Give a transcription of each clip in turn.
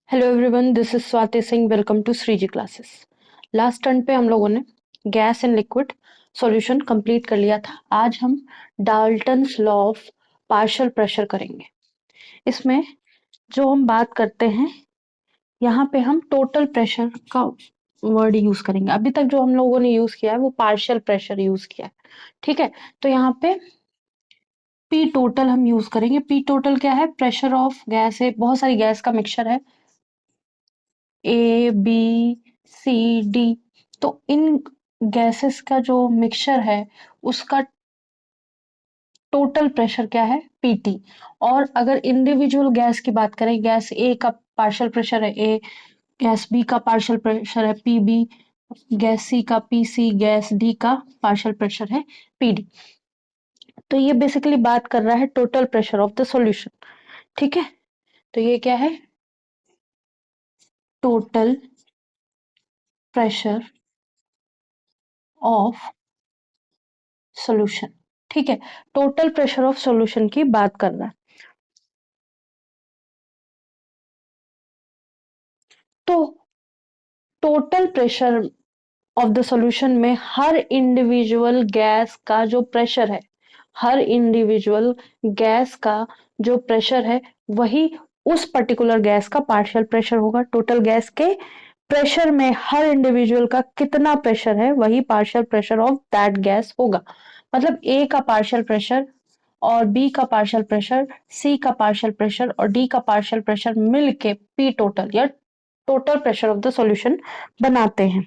Hello everyone, this is Swati Singh. Welcome to Shreeji classes. Last turn पे हम लोगों ने gas and liquid solution complete कर लिया था। आज हम Dalton's law of partial pressure करेंगे। इसमें जो हम बात करते हैं, यहाँ पे हम टोटल प्रेशर का वर्ड यूज करेंगे। अभी तक जो हम लोगों ने यूज किया है वो पार्शियल प्रेशर यूज किया है, ठीक है। तो यहाँ पे पी टोटल हम यूज करेंगे। पी टोटल क्या है? प्रेशर ऑफ गैस है, बहुत सारी गैस का मिक्सचर है, ए बी सी डी। तो इन गैसेस का जो मिक्सचर है उसका टोटल प्रेशर क्या है? पीटी। और अगर इंडिविजुअल गैस की बात करें, गैस ए का पार्शियल प्रेशर है ए, गैस बी का पार्शियल प्रेशर है पीबी, गैस सी का पीसी, गैस डी का पार्शियल प्रेशर है पीडी। तो ये बेसिकली बात कर रहा है total pressure of the solution, ठीक है। तो ये क्या है? टोटल प्रेशर ऑफ सॉल्यूशन, ठीक है। टोटल प्रेशर ऑफ सॉल्यूशन की बात कर रहा है। तो total pressure of the solution में हर इंडिविजुअल गैस का जो प्रेशर है, हर इंडिविजुअल गैस का जो प्रेशर है वही उस पर्टिकुलर गैस का पार्शियल प्रेशर होगा। टोटल गैस के प्रेशर में हर इंडिविजुअल का कितना प्रेशर है वही partial pressure of that gas होगा। मतलब ए का पार्शियल प्रेशर और बी का पार्शियल प्रेशर, सी का पार्शियल प्रेशर और डी का पार्शियल प्रेशर मिलके पी टोटल या total pressure of the solution बनाते हैं।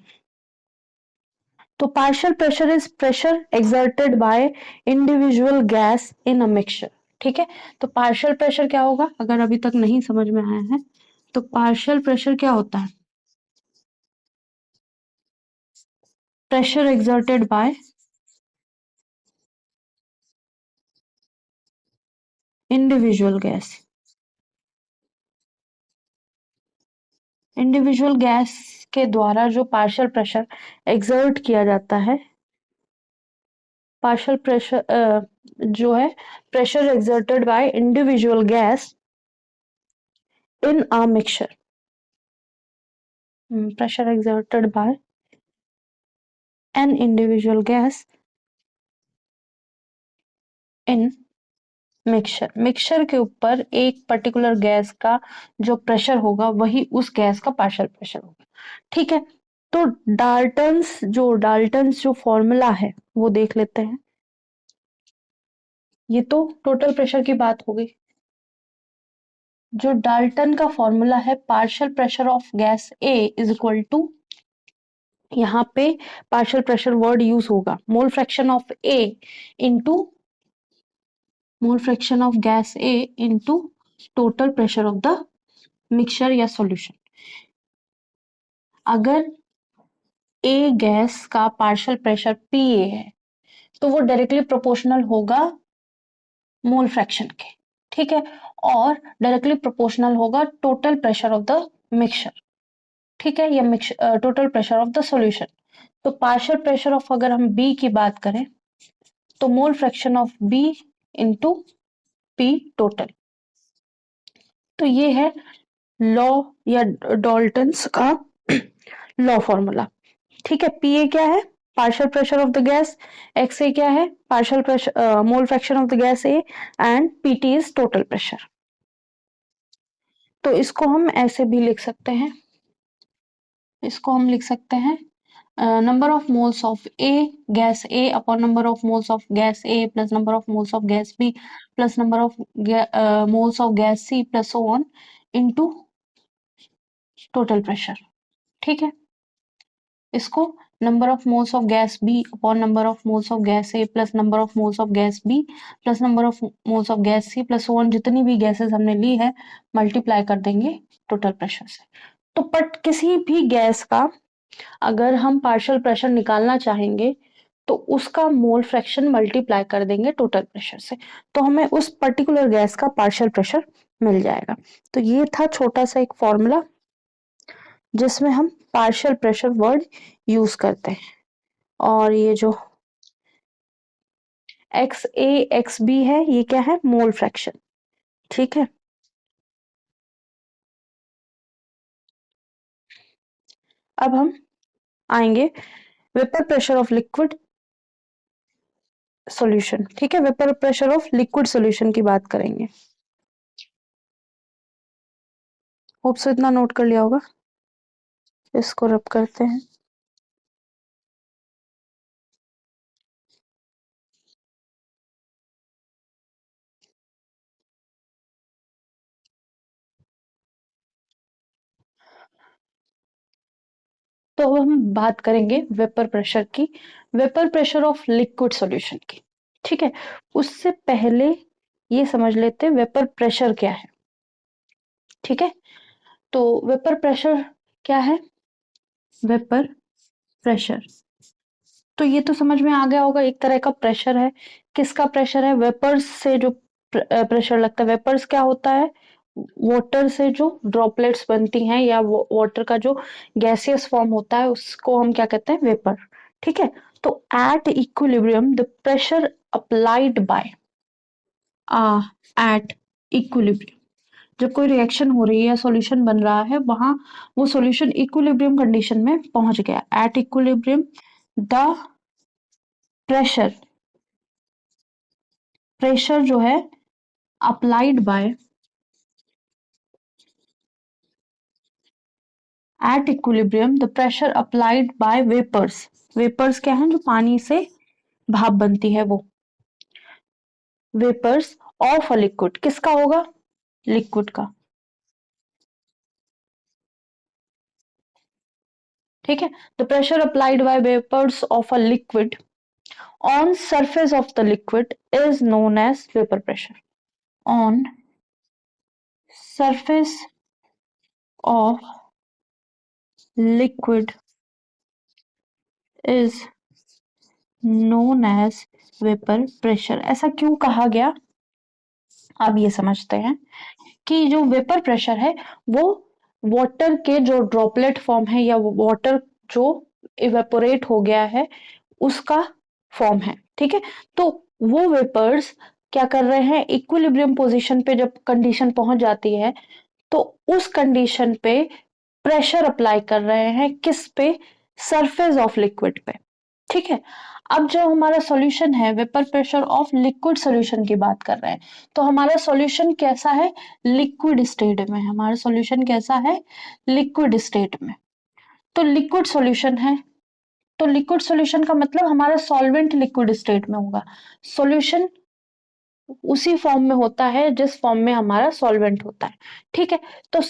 तो partial pressure is pressure exerted by individual gas in a mixture, ठीक है। तो पार्शियल प्रेशर क्या होगा? अगर अभी तक नहीं समझ में आया है तो पार्शियल प्रेशर क्या होता है? Pressure exerted by individual gas. Individual gas के द्वारा जो पार्शियल प्रेशर एक्सर्ट किया जाता है, पार्शियल प्रेशर जो है pressure exerted by individual gas in a mixture. Pressure exerted by an individual gas in mixture. Mixture के ऊपर एक पर्टिकुलर गैस का जो प्रेशर होगा वही उस गैस का पार्शियल प्रेशर होगा, ठीक है। तो डाल्टन्स जो फॉर्मूला है वो देख लेते हैं। ये तो टोटल प्रेशर की बात हो गई। जो डाल्टन का फॉर्मूला है, partial pressure of gas A is equal to, यहाँ पे पार्शियल प्रेशर वर्ड यूज होगा, mole fraction of A into mole fraction of gas A into total pressure of the mixture या सॉल्यूशन। अगर A gas का partial pressure P A है तो वो directly proportional होगा मोल फ्रैक्शन के, ठीक है। और डायरेक्टली प्रोपोर्शनल होगा total pressure of the mixture, ठीक है, या total pressure of the solution. तो पार्शियल प्रेशर ऑफ अगर हम बी की बात करें तो mole fraction of B into P total. तो ये है लॉ या डॉल्टन्स का लॉ फॉर्मूला, ठीक है। पी ए क्या है? Partial pressure of the gas. X A क्या है? Partial pressure mole fraction of the gas A. And PT is total pressure. तो इसको हम ऐसे भी लिख सकते हैं, इसको हम लिख सकते हैं number of moles of A gas A upon number of moles of gas A plus number of moles of gas B plus number of moles of gas C plus so on into total pressure, ठीक है। इसको number of moles of gas B upon number of moles of gas A plus number of moles of gas B plus number of moles of gas C plus so on, जितनी भी gases हमने ली है multiply कर देंगे total pressure से। तो but किसी भी गैस का अगर हम पार्शियल प्रेशर निकालना चाहेंगे तो उसका मोल फ्रैक्शन मल्टीप्लाई कर देंगे टोटल प्रेशर से, तो हमें उस पर्टिकुलर गैस का पार्शियल प्रेशर मिल जाएगा। तो ये था छोटा सा एक फॉर्मूला जिसमें हम पार्शियल प्रेशर वर्ड यूज करते हैं। और ये जो एक्स ए एक्स बी है ये क्या है? Mole fraction. ठीक है। अब हम आएंगे vapour pressure of liquid solution. ठीक है, vapour pressure of liquid solution की बात करेंगे। होप सो इतना नोट कर लिया होगा। इसको रब करते हैं। तो अब हम बात करेंगे वेपर प्रेशर की, vapour pressure of liquid solution की। ठीक है, उससे पहले ये समझ लेते हैं वेपर प्रेशर क्या है। ठीक है, तो वेपर प्रेशर क्या है? वेपर प्रेशर, तो ये तो समझ में आ गया होगा, एक तरह का प्रेशर है। किसका प्रेशर है? वेपर्स से जो प्रेशर लगता है। वेपर्स क्या होता है? वाटर से जो ड्रॉपलेट्स बनती हैं या वाटर का जो गैसियस फॉर्म होता है उसको हम क्या कहते हैं? वेपर। ठीक है, तो eight equilibrium the pressure applied by at equilibrium, जब कोई रिएक्शन हो रही है या सॉल्यूशन बन रहा है, वहां वो सॉल्यूशन इक्विलिब्रियम कंडीशन में पहुंच गया। At equilibrium the pressure, pressure जो है applied by at equilibrium the pressure applied by vapours. Vapours क्या है? जो पानी से भाप बनती है वो। वेपर्स ऑफ अ लिक्विड, किसका होगा? लिक्विड का। ठीक है, the pressure applied by vapours of a liquid on surface of the liquid is known as vapour pressure. On surface of liquid is known as vapour pressure. ऐसा क्यों कहा गया? अब ये समझते हैं कि जो वेपर प्रेशर है वो वाटर के जो ड्रॉपलेट फॉर्म है या वाटर जो इवेपोरेट हो गया है उसका फॉर्म है। ठीक है, तो वो वेपर्स क्या कर रहे हैं? इक्विलिब्रियम पोजीशन पे जब कंडीशन पहुंच जाती है तो उस कंडीशन पे प्रेशर अप्लाई कर रहे हैं। किस पे? सरफेस ऑफ लिक्विड पे। ठीक है, अब जो हमारा सॉल्यूशन है, vapour pressure of liquid solution की बात कर रहे हैं, तो हमारा सॉल्यूशन कैसा है? लिक्विड स्टेट में। हमारा सॉल्यूशन कैसा है? लिक्विड स्टेट में। तो लिक्विड सॉल्यूशन है, तो लिक्विड सॉल्यूशन का मतलब हमारा सॉल्वेंट लिक्विड स्टेट में होगा। सॉल्यूशन उसी फॉर्म में होता है जिस फॉर्म में हमारा सॉल्वेंट होता है। ठीक है, तो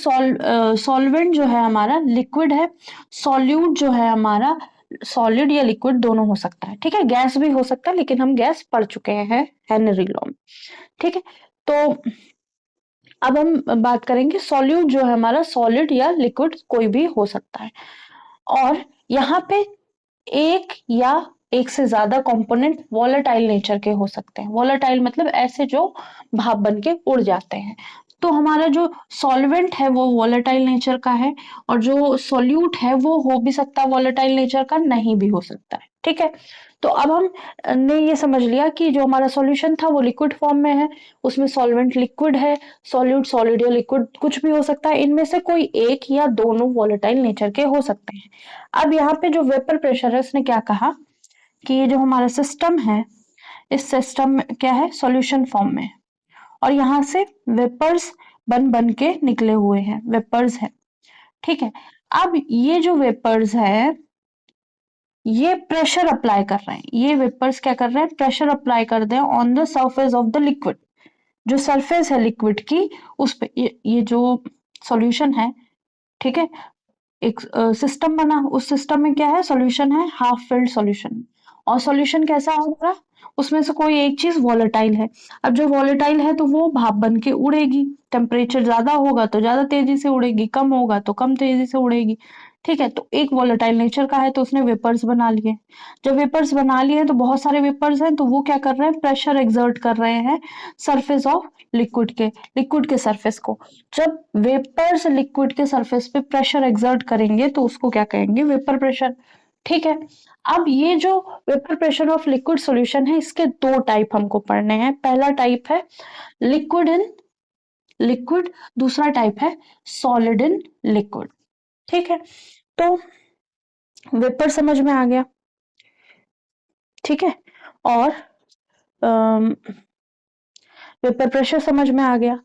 सॉल्वेंट जो है हमारा लिक्विड है, सॉल्यूट जो है हमारा सॉलिड या लिक्विड दोनों हो सकता है। ठीक है, गैस भी हो सकता है, लेकिन हम गैस पढ़ चुके हैं हेनरी लॉ में। ठीक है, तो अब हम बात करेंगे सॉल्यूट जो है हमारा सॉलिड या लिक्विड कोई भी हो सकता है। और यहाँ पे एक या एक से ज्यादा कंपोनेंट वॉलेटाइल नेचर के हो सकते हैं। वॉलेटाइल मतलब ऐसे जो भाप बन के उड़ जाते हैं। तो हमारा जो सॉल्वेंट है वो वॉलेटाइल नेचर का है, और जो सॉल्यूट है वो हो भी सकता है वॉलेटाइल नेचर का, नहीं भी हो सकता है। ठीक है, तो अब हम ने ये समझ लिया कि जो हमारा सॉल्यूशन था वो लिक्विड फॉर्म में है, उसमें सॉल्वेंट लिक्विड है, सॉल्यूट सॉलिड या लिक्विड कुछ भी हो सकता है, इनमें से कोई एक या दोनों वॉलेटाइल नेचर के हो सकते हैं। अब यहाँ पे जो वेपर प्रेशर है उसने क्या कहा कि ये जो हमारा सिस्टम है, इस सिस्टम में क्या है? सॉल्यूशन फॉर्म में, और यहाँ से वेपर्स बन बन के निकले हुए हैं, वेपर्स है। ठीक है, अब ये जो वेपर्स है ये प्रेशर अप्लाई कर रहे हैं। ये वेपर्स क्या कर रहे हैं? प्रेशर अप्लाई कर रहे हैं on the surface of the liquid. जो सरफेस है लिक्विड की उस पे ये जो सॉल्यूशन है, ठीक है, एक सिस्टम बना, उस सिस्टम में क्या है? सॉल्यूशन है, हाफ फिल्ड सॉल्यूशन। और सॉल्यूशन कैसा होगा? उसमें से कोई एक चीज वॉलेटाइल है। अब जो वॉलेटाइल है तो वो भाप बन के उड़ेगी। टेम्परेचर ज्यादा होगा तो ज्यादा तेजी से उड़ेगी, कम होगा तो कम तेजी से उड़ेगी। ठीक है, तो एक वॉलेटाइल नेचर का है तो उसने वेपर्स बना लिए। जब वेपर्स बना लिए तो बहुत सारे वेपर्स हैं, तो वो क्या कर रहे हैं? प्रेशर एक्सर्ट कर रहे हैं सरफेस ऑफ लिक्विड के सरफेस को। जब वेपर्स लिक्विड के सरफेस पे प्रेशर एक्सर्ट करेंगे तो उसको क्या कहेंगे? Vapour pressure. ठीक है, अब ये जो vapour pressure of liquid solution है इसके दो टाइप हमको पढ़ने हैं। पहला टाइप है लिक्विड इन लिक्विड, दूसरा टाइप है सॉलिड इन लिक्विड। ठीक है, तो वेपर समझ में आ गया। ठीक है, और वेपर प्रेशर समझ में आ गया,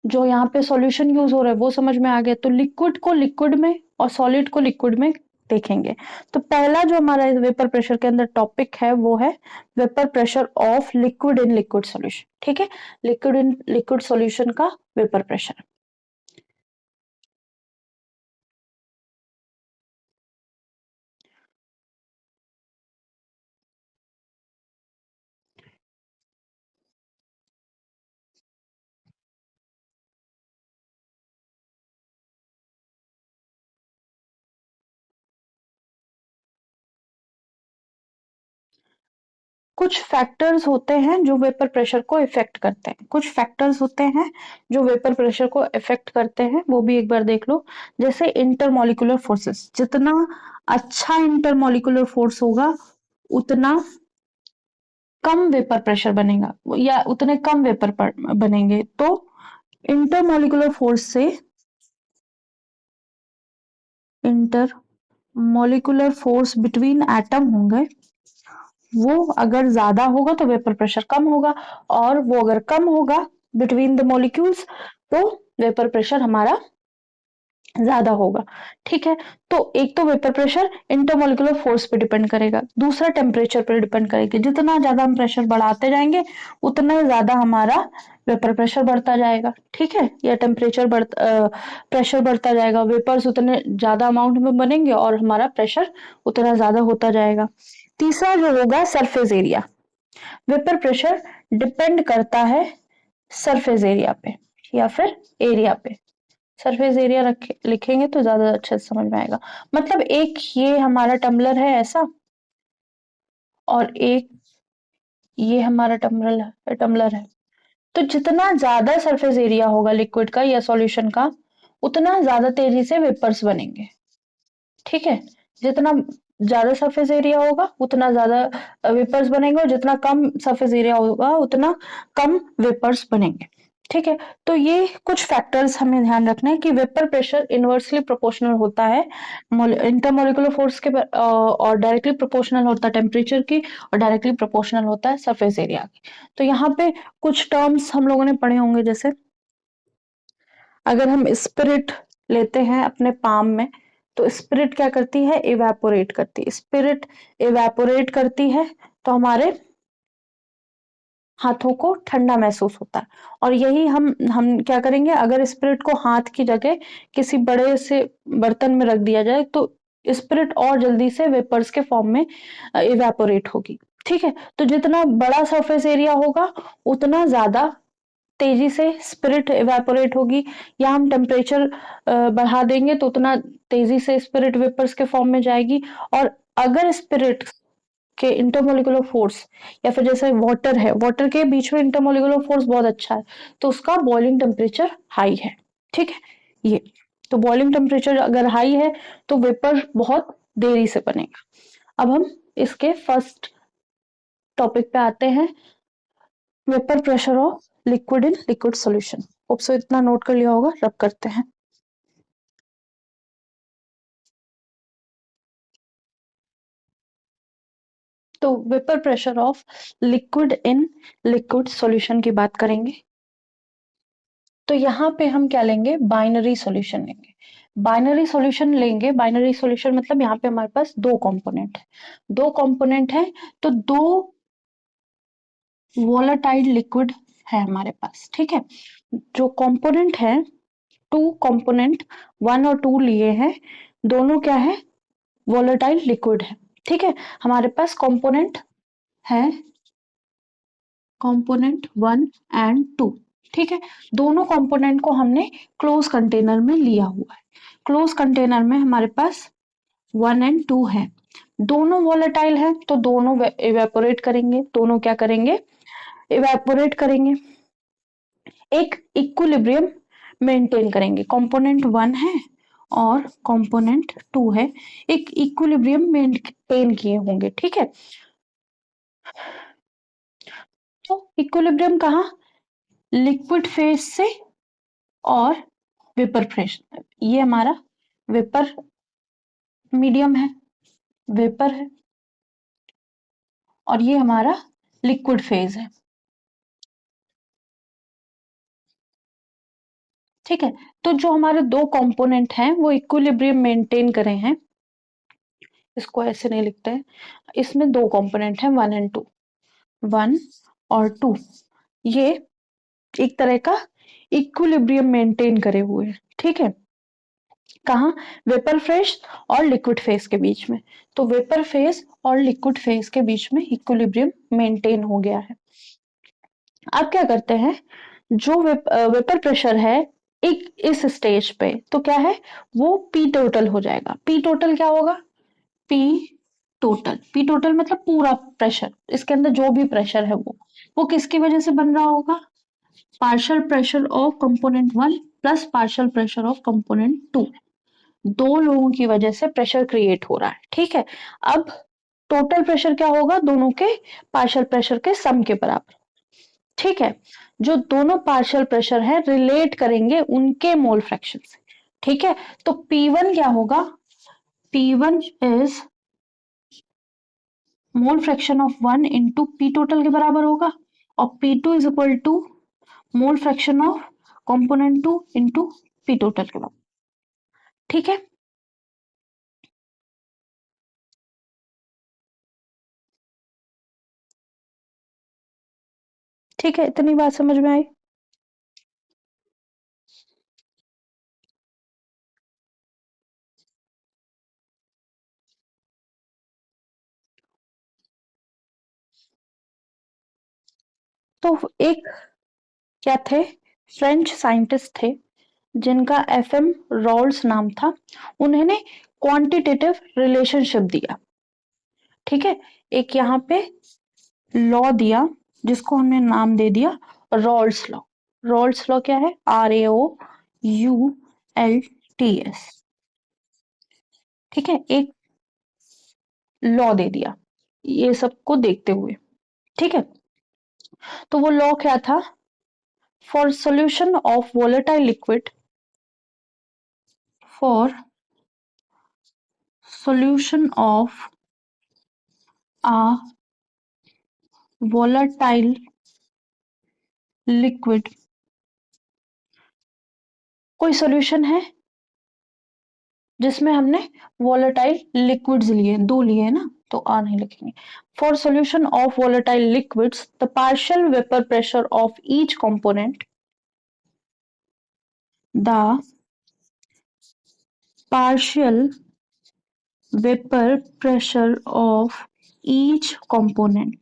जो यहाँ पे सॉल्यूशन यूज हो रहा है वो समझ में आ गया। तो लिक्विड को लिक्विड में और सॉलिड को लिक्विड में देखेंगे। तो पहला जो हमारा वेपर प्रेशर के अंदर टॉपिक है वो है vapour pressure of liquid in liquid solution. ठीक है, लिक्विड इन लिक्विड सॉल्यूशन का वेपर प्रेशर। कुछ फैक्टर्स होते हैं जो वेपर प्रेशर को इफेक्ट करते हैं, कुछ फैक्टर्स होते हैं जो वेपर प्रेशर को इफेक्ट करते हैं, वो भी एक बार देख लो। जैसे इंटरमोलिकुलर फोर्सेस, जितना अच्छा इंटरमोलिकुलर फोर्स होगा उतना कम वेपर प्रेशर बनेगा या उतने कम वेपर बनेंगे। तो इंटरमोलिकुलर फोर्स से inter molecular force between atom होंगे, वो अगर ज्यादा होगा तो वेपर प्रेशर कम होगा, और वो अगर कम होगा बिटवीन द मॉलिक्यूल्स तो वेपर प्रेशर हमारा ज्यादा होगा। ठीक है, तो एक तो वेपर प्रेशर इंटरमोलिकुलर फोर्स पे डिपेंड करेगा, दूसरा टेम्परेचर पे डिपेंड करेगा। जितना ज्यादा हम प्रेशर बढ़ाते जाएंगे उतना ज्यादा हमारा वेपर प्रेशर बढ़ता जाएगा। ठीक है, या प्रेशर बढ़ता जाएगा, वेपर्स उतने ज्यादा अमाउंट में बनेंगे और हमारा प्रेशर उतना ज्यादा होता जाएगा। तीसरा जो होगा surface area, vapour pressure depend करता है सरफेस एरिया पे या फिर एरिया पे। सरफेस एरिया लिखेंगे तो ज्यादा अच्छे से समझ में आएगा। मतलब एक ये हमारा टम्बलर है ऐसा, और एक ये हमारा टम्बलर है। तो जितना ज्यादा सरफेस एरिया होगा लिक्विड का या सॉल्यूशन का, उतना ज्यादा तेजी से वेपर्स बनेंगे। ठीक है, जितना ज्यादा सरफेस एरिया होगा उतना ज्यादा वेपर्स बनेंगे, और जितना कम सरफेस एरिया होगा उतना कम वेपर्स बनेंगे। ठीक है, तो ये कुछ फैक्टर्स हमें ध्यान रखना है कि वेपर प्रेशर इनवर्सली प्रोपोर्शनल होता है इंटरमोलिकुलर फोर्स के और डायरेक्टली प्रोपोर्शनल होता है टेम्परेचर की, और डायरेक्टली प्रोपोर्शनल होता है सरफेस एरिया की। तो यहाँ पे कुछ टर्म्स हम लोगों ने पढ़े होंगे, जैसे अगर हम स्पिरिट लेते हैं अपने पाम में, तो स्पिरिट क्या करती है, इवेपोरेट करती है। स्पिरिट इवेपोरेट करती है तो हमारे हाथों को ठंडा महसूस होता है। और यही हम क्या करेंगे, अगर स्पिरिट को हाथ की जगह किसी बड़े से बर्तन में रख दिया जाए तो स्पिरिट और जल्दी से वेपर्स के फॉर्म में इवेपोरेट होगी। ठीक है, तो जितना बड़ा सरफेस एरिया होगा उतना ज्यादा तेजी से स्पिरिट इवेपोरेट होगी, या हम टेम्परेचर बढ़ा देंगे तो उतना तेजी से स्पिरिट वेपर्स के फॉर्म में जाएगी। और अगर स्पिरिट के इंटरमोलिकुलर फोर्स, या फिर जैसे वाटर है, वाटर के बीच में इंटरमोलिकुलर फोर्स बहुत अच्छा है, तो उसका बॉइलिंग टेम्परेचर हाई है। ठीक है, ये तो बॉइलिंग टेम्परेचर अगर हाई है तो वेपर बहुत देरी से बनेगा। अब हम इसके फर्स्ट टॉपिक पे आते हैं, vapour pressure of liquid in liquid solution. Hope so इतना नोट कर लिया होगा, रब करते हैं। तो vapour pressure of liquid in liquid solution की बात करेंगे। तो यहाँ पे हम क्या लेंगे, बाइनरी सॉल्यूशन लेंगे। बाइनरी सॉल्यूशन लेंगे, बाइनरी सॉल्यूशन मतलब यहाँ पे हमारे पास दो कंपोनेंट है, दो कंपोनेंट है, तो दो वोलाटाइल लिक्विड है हमारे पास। ठीक है, जो कंपोनेंट है, टू कंपोनेंट, वन और टू लिए हैं, दोनों क्या है, वोलेटाइल लिक्विड है। ठीक है, हमारे पास कंपोनेंट है, कंपोनेंट वन एंड टू। ठीक है, दोनों कंपोनेंट को हमने क्लोज कंटेनर में लिया हुआ है। क्लोज कंटेनर में हमारे पास वन एंड टू है, दोनों वोलेटाइल है तो दोनों इवेपोरेट करेंगे, दोनों क्या करेंगे, इवेपोरेट करेंगे। एक इक्विलिब्रियम मेंटेन करेंगे, कंपोनेंट वन है और कंपोनेंट टू है, एक इक्विलिब्रियम मेंटेन किए होंगे। ठीक है, तो इक्विलिब्रियम कहाँ, लिक्विड फेज से और वेपर फेज। ये हमारा वेपर मीडियम है, वेपर है, और ये हमारा लिक्विड फेज है। ठीक है, तो जो हमारे दो कंपोनेंट हैं वो इक्विलिब्रियम मेंटेन करे हैं, इसको ऐसे नहीं लिखते हैं। इसमें दो कंपोनेंट हैं, 1 और 2, 1 और 2, ये एक तरह का इक्विलिब्रियम मेंटेन करे हुए हैं। ठीक है, कहाँ? वेपर फेज और लिक्विड फेज के बीच में। तो वेपर फेज और लिक्विड फेज के बीच में इक्विलिब्रियम मेंटेन हो गया है। अब क्या करते हैं, जो वेपर प्रेशर है एक इस स्टेज पे, तो क्या है, वो पी टोटल हो जाएगा। पी टोटल क्या होगा? पी पी टोटल मतलब पूरा प्रेशर, इसके अंदर जो भी प्रेशर है वो किसकी वजह से बन रहा होगा? Partial pressure of component 1 plus partial pressure of component 2, दो लोगों की वजह से प्रेशर क्रिएट हो रहा है। ठीक है, अब टोटल प्रेशर क्या होगा? दोनों के पार्शियल प्रेशर के सम के बराबर। ठीक है, जो दोनों पार्शियल प्रेशर है रिलेट करेंगे उनके मोल फ्रैक्शन से। ठीक है, तो P1 क्या होगा? P1 is mole fraction of 1 into P total के बराबर होगा, और P2 is equal to mole fraction of component 2 into P total के बराबर। ठीक है, ठीक है, इतनी बात समझ में आई? तो एक क्या थे, फ्रेंच साइंटिस्ट थे जिनका FM रॉल्स नाम था, उन्होंने क्वांटिटेटिव रिलेशनशिप दिया। ठीक है, एक यहाँ पे लॉ दिया जिसको हमने नाम दे दिया रॉल्स लॉ। रॉल्स लॉ क्या है? RAOULTS। ठीक है, एक लॉ दे दिया ये सबको देखते हुए। ठीक है, तो वो लॉ क्या था? For solution of volatile liquid, for solution of a volatile liquid, कोई सॉल्यूशन है जिसमें हमने वोलेटाइल लिक्विड्स लिए, दो लिए ना, तो आ नहीं लिखेंगे। For solution of volatile liquids the partial vapour pressure of each component, the partial vapour pressure of each component,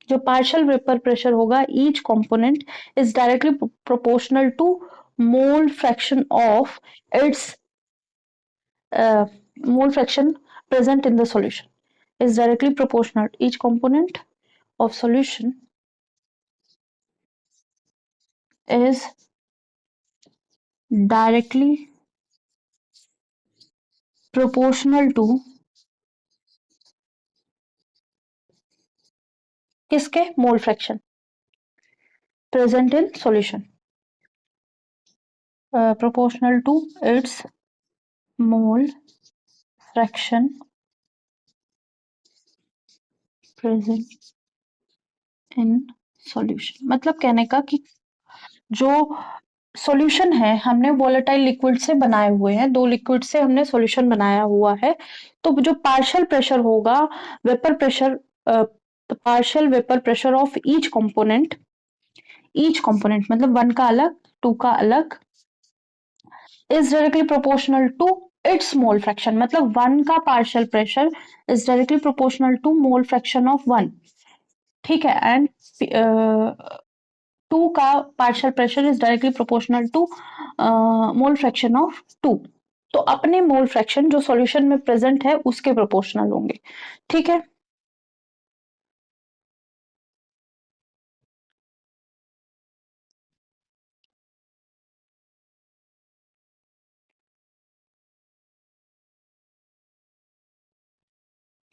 जो पार्शियल वेपर प्रेशर होगा each component is directly proportional to mole fraction of its mole fraction present in the solution, is directly proportional. Each component of solution is directly proportional to किसके? Mole fraction present in solution, proportional to its mole fraction present in solution। मतलब कहने का कि जो solution है हमने volatile liquid से बनाए हुए हैं, दो लिक्विड से हमने सॉल्यूशन बनाया हुआ है, तो जो पार्शियल प्रेशर होगा, vapour pressure, partial vapour pressure of each component मतलब 1 का अलग 2 का अलग, is directly proportional to its mole fraction, मतलब 1 का partial pressure is directly proportional to mole fraction of 1। ठीक है, एंड 2 का partial pressure is directly proportional to mole fraction of 2। तो अपने मोल फ्रैक्शन जो सॉल्यूशन में प्रेजेंट है उसके प्रोपोर्शनल होंगे। ठीक है,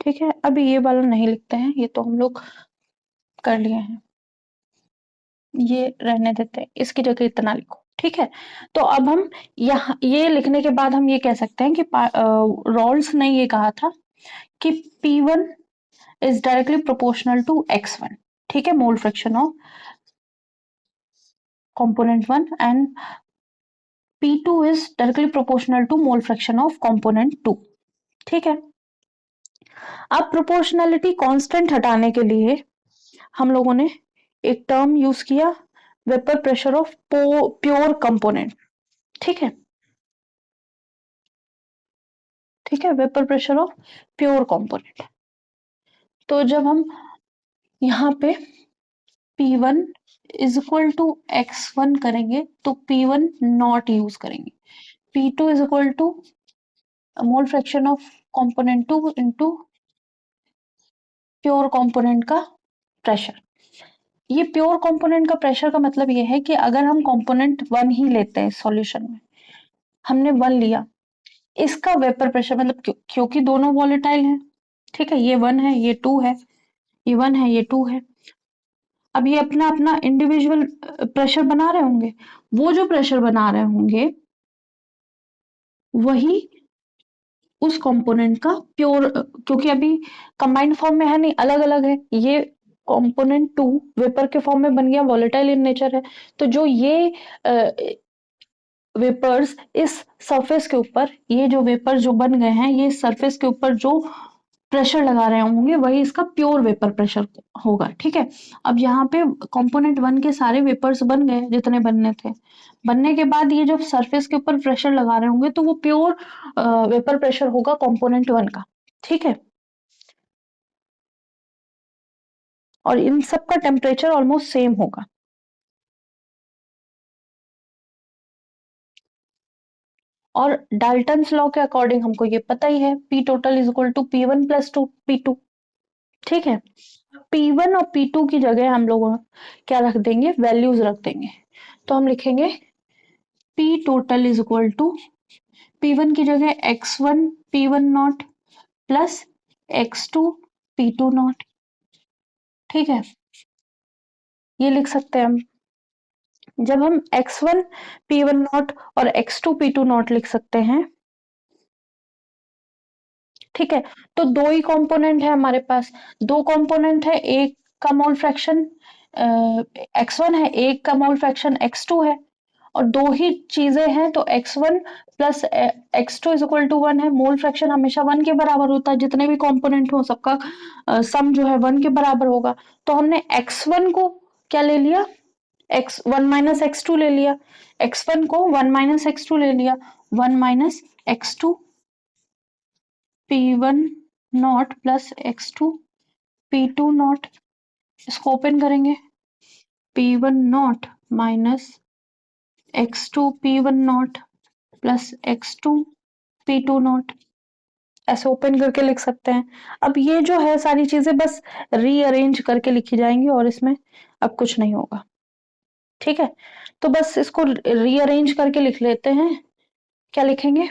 ठीक है, अभी ये वाला नहीं लिखते हैं, ये तो हम लोग कर लिए हैं, ये रहने देते हैं, इसकी जगह इतना लिखो, ठीक है। तो अब हम यहाँ ये लिखने के बाद हम ये कह सकते हैं कि रॉल्स ने ये कहा था कि P1 is directly proportional to X1, ठीक है, mole fraction of component 1, and P2 is directly proportional to mole fraction of component 2, ठीक है। अब प्रोपोर्शनैलिटी कांस्टेंट हटाने के लिए हम लोगों ने एक टर्म यूज किया, vapour pressure of pure component, ठीक है, ठीक है, vapour pressure of pure component. तो जब हम यहाँ पे P1 is equal to X1 करेंगे तो P1 नॉट यूज करेंगे, P2 is equal to mole fraction of component 2 into pure component का प्रेशर। ये प्योर कंपोनेंट का प्रेशर का मतलब ये है कि अगर हम कंपोनेंट 1 ही लेते हैं सॉल्यूशन में, हमने 1 लिया, इसका वेपर प्रेशर मतलब क्योंकि दोनों वॉलेटाइल हैं, ठीक है, ये 1 है ये 2 है, ये 1 है ये 2 है, अब ये अपना अपना इंडिविजुअल प्रेशर बना रहे होंगे, वो जो प्रेशर बना रहे होंगे वही उस कंपोनेंट का प्योर, क्योंकि अभी कंबाइंड फॉर्म में है नहीं, अलग अलग है, ये कंपोनेंट 2 वेपर के फॉर्म में बन गया, वॉलेटाइल इन नेचर है, तो जो ये वेपर्स इस सरफेस के ऊपर, ये जो वेपर जो बन गए हैं ये सरफेस के ऊपर जो प्रेशर लगा रहे होंगे वही इसका प्योर वेपर प्रेशर होगा, ठीक है। अब यहाँ पे कंपोनेंट 1 के सारे वेपर्स बन गए जितने बनने थे, बनने के बाद ये जब सरफेस के ऊपर प्रेशर लगा रहे होंगे तो वो प्योर वेपर प्रेशर होगा कंपोनेंट 1 का, ठीक है। और इन सब का टेम्परेचर ऑलमोस्ट सेम होगा। और डाल्टन्स लॉ के अकॉर्डिंग हमको ये पता ही है, P total is equal to P1 plus to P2, ठीक है। P1 और P2 की जगह हम लोग क्या रख देंगे, वैल्यूज रख देंगे, तो हम लिखेंगे P total is equal to P1 की जगह X1 P1 not plus X2 P2 not, ठीक है, ये लिख सकते हैं हम। जब हम X1 P1 नॉट और X2 P2 नॉट लिख सकते हैं, ठीक है, तो दो ही कंपोनेंट है हमारे पास, दो कंपोनेंट है, एक का मोल फ्रैक्शन X1 है, एक का मोल फ्रैक्शन X2 है, और दो ही चीजें हैं तो X1 plus X2 is equal to 1 है, मोल फ्रैक्शन हमेशा 1 के बराबर होता है, जितने भी कंपोनेंट हो सबका सम जो है 1 के बराबर होगा, तो हमने X1 को क्या ले लिया, X1 माइनस X2 ले लिया, X1 को 1 माइनस X2 ले लिया, 1 minus X2 P1 not plus X2 P2 not, इसको ओपन करेंगे, P1 not minus X2 P1 not plus X2 P2 not, ऐसे ओपन करके लिख सकते हैं। अब ये जो है सारी चीजें बस रीअरेंज करके लिखी जाएंगी और इसमें अब कुछ नहीं होगा, ठीक है। तो बस इसको रीअरेंज करके लिख लेते हैं, क्या लिखेंगे,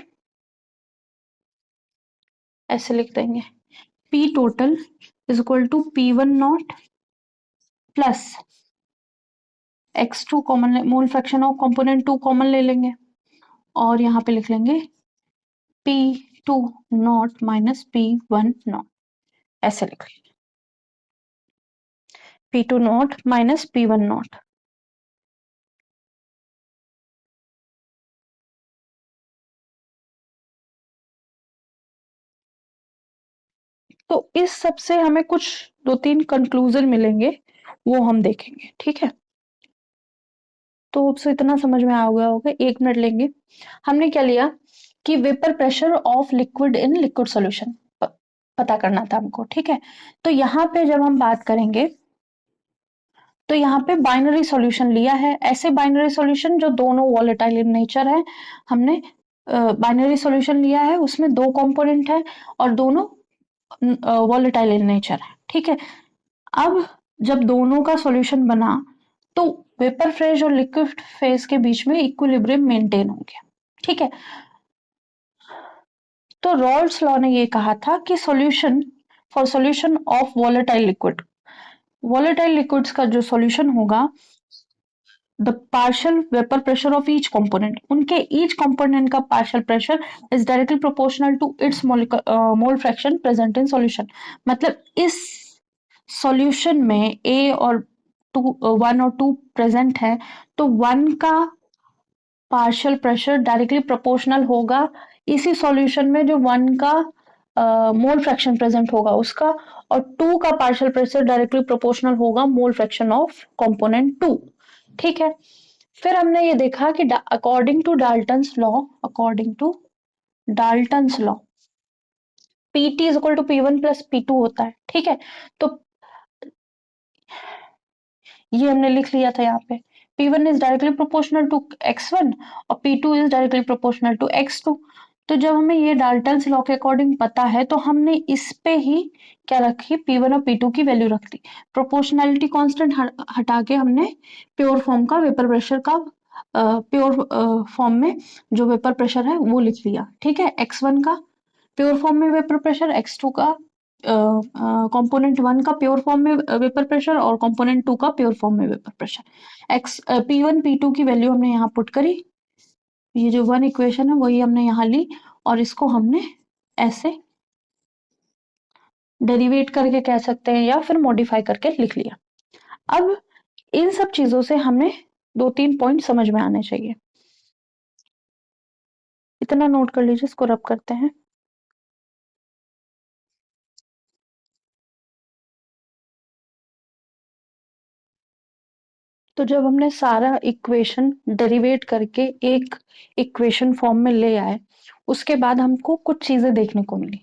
ऐसे लिख देंगे, P total is equal to P1 not plus X2 common, mole fraction of component 2 common ले लेंगे, और यहाँ पे लिख लेंगे P2 not minus P1 not, ऐसे लिख लेंगे, P2 not minus P1 not. तो इस सब से हमें कुछ 2-3 कंक्लूजन मिलेंगे, वो हम देखेंगे, ठीक है। तो उससे इतना समझ में आ गया होगा, 1 मिनट लेंगे। हमने क्या लिया कि vapour pressure of liquid in liquid solution पता करना था हमको, ठीक है। तो यहाँ पे जब हम बात करेंगे तो यहाँ पे बाइनरी सॉल्यूशन लिया है, ऐसे बाइनरी सॉल्यूशन जो दोनों वॉलेटाइल इन नेचर है, हमने बाइनरी सॉल्यूशन लिया है, उसमें 2 कंपोनेंट है और दोनों वॉलेटाइल इन नेचर है, ठीक है। अब जब दोनों का सॉल्यूशन बना तो वेपर फेज और लिक्विड फेज के बीच में इक्विलिब्रियम मेंटेन हो गया, ठीक है। तो रॉल्स लॉ ने ये कहा था कि solution for solution of volatile liquid, volatile liquids का जो सॉल्यूशन होगा, the partial vapour pressure of each component, उनके ईच कंपोनेंट का partial pressure is directly proportional to its mole fraction present in solution. मतलब इस सॉल्यूशन में A और two, one और टू प्रेजेंट है, तो वन का पार्शियल प्रेशर डायरेक्टली प्रोपोर्शनल होगा इसी सॉल्यूशन में जो वन का मोल फ्रैक्शन प्रेजेंट होगा उसका, और टू का पार्शियल प्रेशर डायरेक्टली प्रोपोर्शनल होगा mole fraction of component two. ठीक है, फिर हमने ये देखा कि according to Dalton's law, according to Dalton's law PT is equal to P one plus P two होता है। ठीक है, तो ये हमने लिख लिया था यहाँ पे, P1 is directly proportional to x1 और P2 is directly proportional to x2। तो जब हमें ये डाल्टन्स लॉ के अकॉर्डिंग पता है तो हमने इस पे ही क्या रखी, P1 और P2 की वैल्यू रख दी। प्रोपोर्शनैलिटी कांस्टेंट हटा के हमने प्योर फॉर्म का वेपर प्रेशर का प्योर फॉर्म में जो वेपर प्रेशर है वो लिख लिया। ठीक है, x1 का प्योर फॉर्म में वेपर प्रेशर, x2 का कंपोनेंट वन का प्योर फॉर्म में वेपर प्रेशर और कंपोनेंट टू का प्योर फॉर्म में vapour pressure. X P one P two की वैल्यू हमने यहाँ पुट करी, ये जो वन इक्वेशन है वही हमने यहाँ ली और इसको हमने ऐसे डेरिवेट करके कह सकते हैं या फिर मॉडिफाई करके लिख लिया। अब इन सब चीजों से हमें दो तीन पॉइंट समझ में आने चाहिए, इतना नोट कर लीजिए, इसको रब करते हैं। तो जब हमने सारा इक्वेशन डेरिवेट करके एक इक्वेशन फॉर्म में ले आए, उसके बाद हमको कुछ चीजें देखने को मिली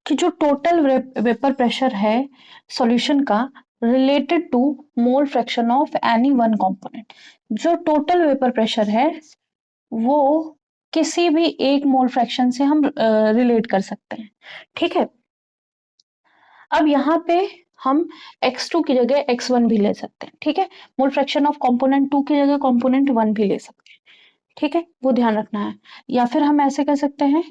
कि जो टोटल वेपर प्रेशर है सॉल्यूशन का related to mole fraction of any one component, जो टोटल वेपर प्रेशर है वो किसी भी एक मोल फ्रैक्शन से हम रिलेट कर सकते हैं। ठीक है, अब यहाँ पे हम x2 की जगह x1 भी ले सकते हैं। ठीक है, mole fraction of component two की जगह कंपोनेंट वन भी ले सकते हैं। ठीक है, वो ध्यान रखना है। या फिर हम ऐसे कह सकते हैं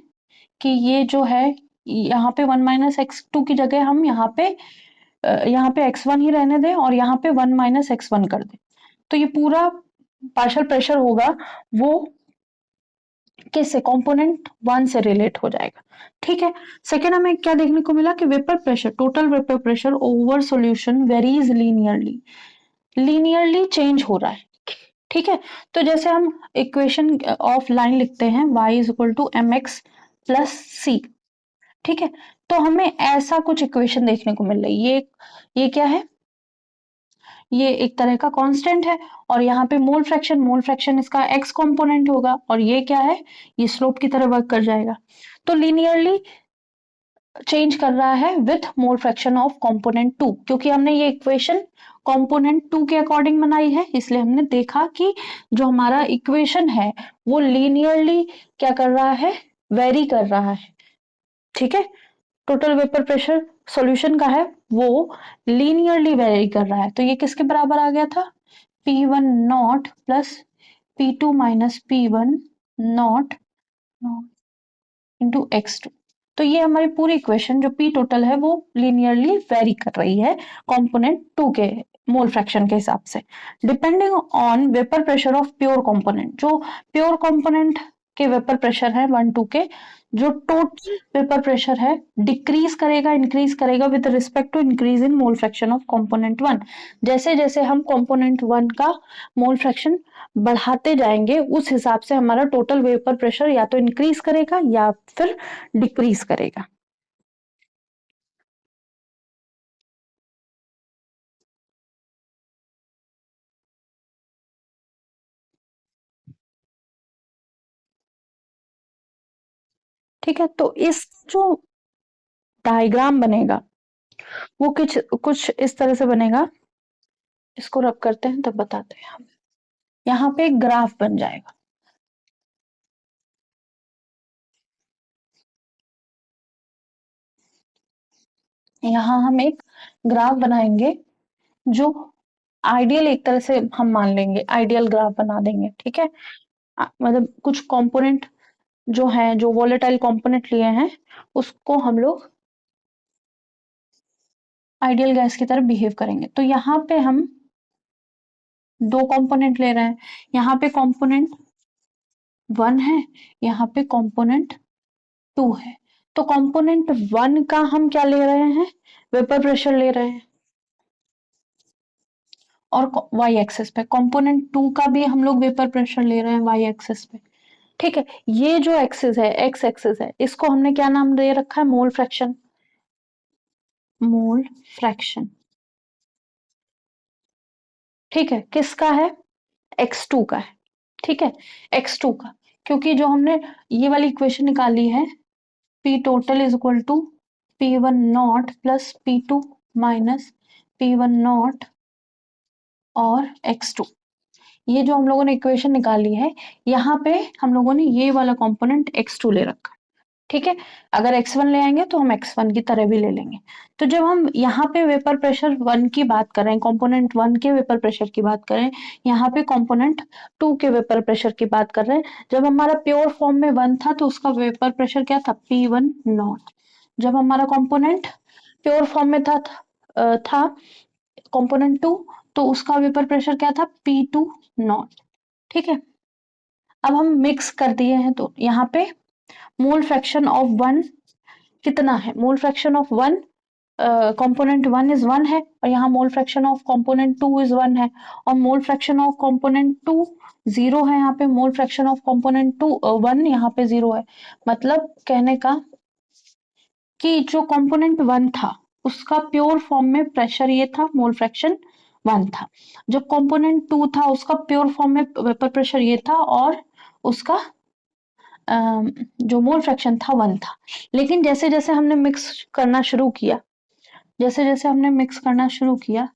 कि ये जो है यहाँ पे वन माइनस एक्स टू की जगह हम यहाँ पे x1 ही रहने दें और यहाँ पे वन माइनस x1 कर दें, तो ये पूरा पार्शियल प्रेशर होगा वो किससे, कंपोनेंट वन से रिलेट हो जाएगा। ठीक है, सेकेंड हमें क्या देखने को मिला कि vapour pressure, total vapour pressure over solution varies linearly, linearly change हो रहा है। ठीक है, तो जैसे हम इक्वेशन ऑफ लाइन लिखते हैं y is equal to M X plus C. ठीक है, तो हमें ऐसा कुछ इक्वेशन देखने को मिल रही है। ये क्या है, ये एक तरह का कांस्टेंट है और यहाँ पे मोल फ्रैक्शन इसका एक्स कंपोनेंट होगा और ये क्या है, ये स्लोप की तरह वर्क कर जाएगा। तो लीनियरली चेंज कर रहा है with mole fraction of component two, क्योंकि हमने ये इक्वेशन कंपोनेंट टू के अकॉर्डिंग बनाई है, इसलिए हमने देखा कि जो हमारा इक्वेशन है वो लीनियरली क्या कर रहा है, वेरी कर रहा है। ठीक है, टोटल वेपर प्रेशर सॉल्यूशन का है वो लीनियरली वेरी कर रहा है, तो ये किसके बराबर आ गया था, P1 not plus P2 minus P1 not into x2। तो ये हमारी पूरी इक्वेशन जो P टोटल है वो लीनियरली वेरी कर रही है कंपोनेंट टू के मोल फ्रैक्शन के हिसाब से, depending on vapour pressure of pure component. जो प्योर कंपोनेंट के वेपर प्रेशर है वन टू के, जो टोटल वेपर प्रेशर है डिक्रीज करेगा इंक्रीज करेगा with respect to increase in mole fraction of component one. जैसे जैसे हम कंपोनेंट वन का मोल फ्रैक्शन बढ़ाते जाएंगे उस हिसाब से हमारा टोटल वेपर प्रेशर या तो इंक्रीज करेगा या फिर डिक्रीज करेगा। ठीक है, तो इस जो डायग्राम बनेगा वो कुछ कुछ इस तरह से बनेगा, इसको रब करते हैं तब बताते हैं हम। यहाँ पे एक ग्राफ बन जाएगा, यहाँ हम एक ग्राफ बनाएंगे जो आइडियल, एक तरह से हम मान लेंगे आइडियल ग्राफ बना देंगे। ठीक है, मतलब कुछ कंपोनेंट जो है, जो वोलेटाइल कंपोनेंट लिए हैं उसको हम लोग आइडियल गैस की तरह बिहेव करेंगे। तो यहाँ पे हम दो कंपोनेंट ले रहे हैं, यहाँ पे कंपोनेंट 1 है, यहाँ पे कंपोनेंट 2 है। तो कंपोनेंट 1 का हम क्या ले रहे हैं, वेपर प्रेशर ले रहे हैं, और वाई एक्सिस पे कंपोनेंट 2 का भी हम लोग वेपर प्रेशर ले रहे हैं वाई एक्सिस पे। ठीक है, ये जो एक्सिस है, एक्स एक्सिस है, इसको हमने क्या नाम दे रखा है, मोल फ्रैक्शन। मोल फ्रैक्शन, ठीक है, किसका है, x2 का है। ठीक है, x2 का, क्योंकि जो हमने ये वाली इक्वेशन निकाली है, P total is equal to P1 not plus P2 minus P1 not और x2, ये जो हम लोगों ने इक्वेशन निकाली है, यहाँ पे हम लोगों ने ये वाला कंपोनेंट x2 ले रखा। ठीक है, अगर x1 ले आएंगे तो हम x1 की तरह भी ले लेंगे। तो जब हम यहाँ पे वेपर प्रेशर 1 की बात करें, कंपोनेंट 1 के वेपर प्रेशर की बात करें, यहाँ पे कंपोनेंट 2 के वेपर प्रेशर की बात कर रहे हैं। जब हमारा प्योर फॉर्म में 1 था तो उसका वेपर प्रेशर क्या था, P1 नॉट। जब हमारा कंपोनेंट प्योर फॉर्म में था कंपोनेंट 2, तो उसका वेपर प्रेशर क्या था, P2 नॉट। ठीक है, अब हम मिक्स कर दिए हैं, तो यहाँ पे मोल फ्रैक्शन ऑफ 1 कितना है, mole fraction of 1, component 1 is 1 है, और यहाँ मोल फ्रैक्शन ऑफ कंपोनेंट 2 इज 1 है, और मोल फ्रैक्शन ऑफ कंपोनेंट 2 0 है, यहाँ पे मोल फ्रैक्शन ऑफ कंपोनेंट 2 1 यहाँ पे 0 है। मतलब कहने का कि जो कंपोनेंट 1 था उसका प्योर फॉर्म में प्रेशर ये था, मोल फ्रैक्शन 1 था। जो कंपोनेंट 2 था उसका प्योर फॉर्म में वेपर प्रेशर ये था, और उसका जो मोल फ्रैक्शन था 1 था। लेकिन जैसे जैसे हमने मिक्स करना शुरू किया, जैसे जैसे हमने मिक्स करना शुरू किया,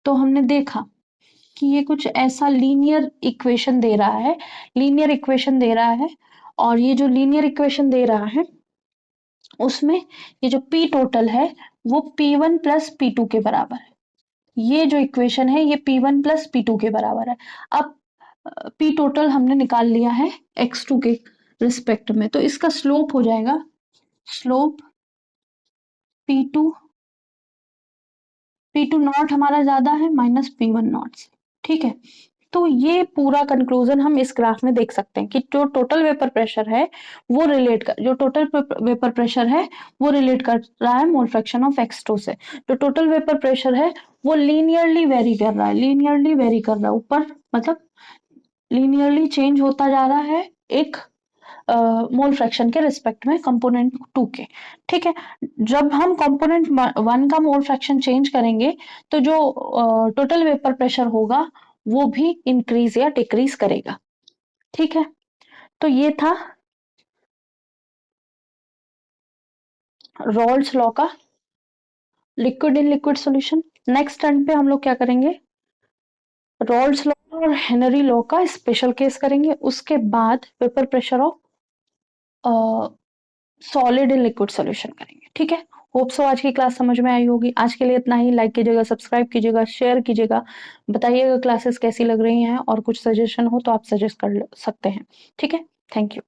तो हमने देखा कि ये कुछ ऐसा लीनियर इक्वेशन दे रहा है, लीनियर इक्वेशन दे रहा है, और ये जो लीनियर इक्वेशन दे रहा है उसमें ये जो P टोटल है वो P1 प्लस P2 के बराबर है। ये जो इक्वेशन है ये P1 प्लस P2 के बराबर है। अब P टोटल हमने निकाल लिया है x2 के रिस्पेक्ट में, तो इसका स्लोप हो जाएगा, स्लोप P2 नॉट हमारा ज्यादा है माइनस P1 नॉट से। ठीक है, तो ये पूरा कंक्लूजन हम इस ग्राफ में देख सकते हैं कि जो टोटल वेपर प्रेशर है वो रिलेट कर, जो टोटल वेपर प्रेशर है वो रिलेट कर रहा है मोल फ्रैक्शन ऑफ x2 से। जो टोटल वेपर प्रेशर है वो लीनियरली वेरी कर रहा है, लीनियरली वेरी कर रहा है, ऊपर मतलब लीनियरली चेंज होता जा रहा है एक मोल फ्रैक्शन के रिस्पेक्ट में कंपोनेंट 2 के। ठीक है, जब हम कंपोनेंट 1 का मोल फ्रैक्शन चेंज करेंगे तो जो टोटल वेपर प्रेशर होगा वो भी इंक्रीज या डिक्रीज करेगा। ठीक है, तो ये था रॉल्स लॉ का liquid in liquid solution. Next turn पे हम लोग क्या करेंगे, रॉल्स लॉ और हेनरी लॉ का स्पेशल केस करेंगे, उसके बाद vapour pressure of solid in liquid solution करेंगे। ठीक है, होप सो आज की क्लास समझ में आई होगी। आज के लिए इतना ही। लाइक कीजिएगा, सब्सक्राइब कीजिएगा, शेयर कीजिएगा, बताइएगा क्लासेस कैसी लग रही हैं, और कुछ सजेशन हो तो आप सजेस्ट कर सकते हैं। ठीक है, थैंक यू।